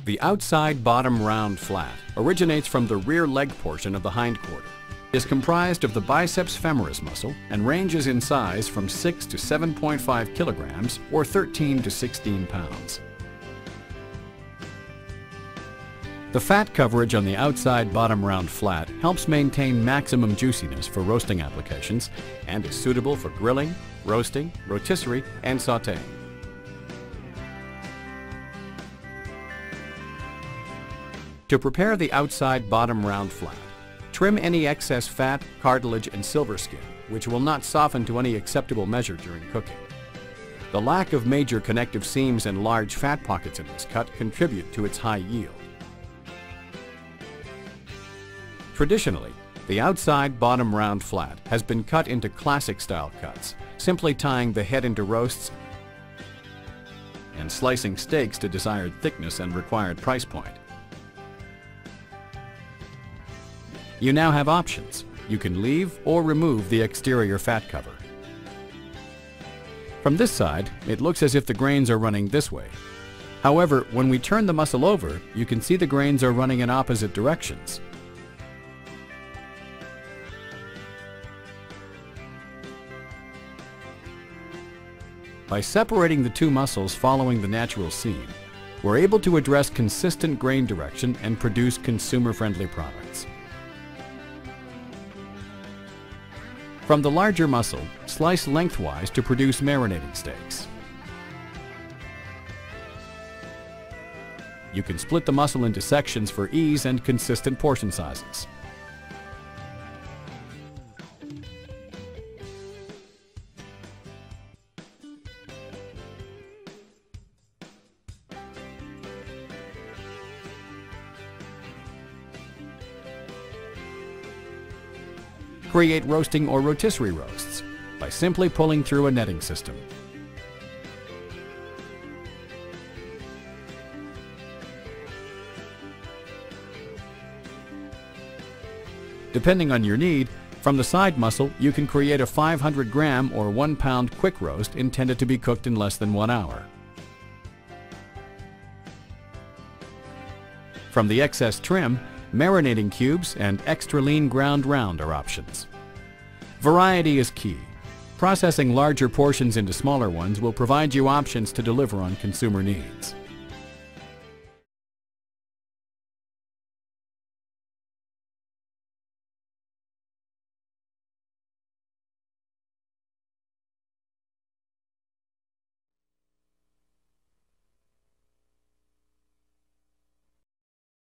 The outside bottom round flat originates from the rear leg portion of the hindquarter. It is comprised of the biceps femoris muscle and ranges in size from 6 to 7.5 kilograms or 13 to 16 pounds. The fat coverage on the outside bottom round flat helps maintain maximum juiciness for roasting applications and is suitable for grilling, roasting, rotisserie, and sautéing. To prepare the outside bottom round flat, trim any excess fat, cartilage, and silverskin, which will not soften to any acceptable measure during cooking. The lack of major connective seams and large fat pockets in this cut contribute to its high yield. Traditionally, the outside bottom round flat has been cut into classic style cuts, simply tying the head into roasts and slicing steaks to desired thickness and required price point. You now have options. You can leave or remove the exterior fat cover. From this side, it looks as if the grains are running this way. However, when we turn the muscle over, you can see the grains are running in opposite directions. By separating the two muscles following the natural seam, we're able to address consistent grain direction and produce consumer-friendly products. From the larger muscle, slice lengthwise to produce marinating steaks. You can split the muscle into sections for ease and consistent portion sizes. Create roasting or rotisserie roasts by simply pulling through a netting system. Depending on your need, from the side muscle you can create a 500 gram or 1 pound quick roast intended to be cooked in less than 1 hour. From the excess trim, marinating cubes and extra lean ground round are options. Variety is key. Processing larger portions into smaller ones will provide you options to deliver on consumer needs.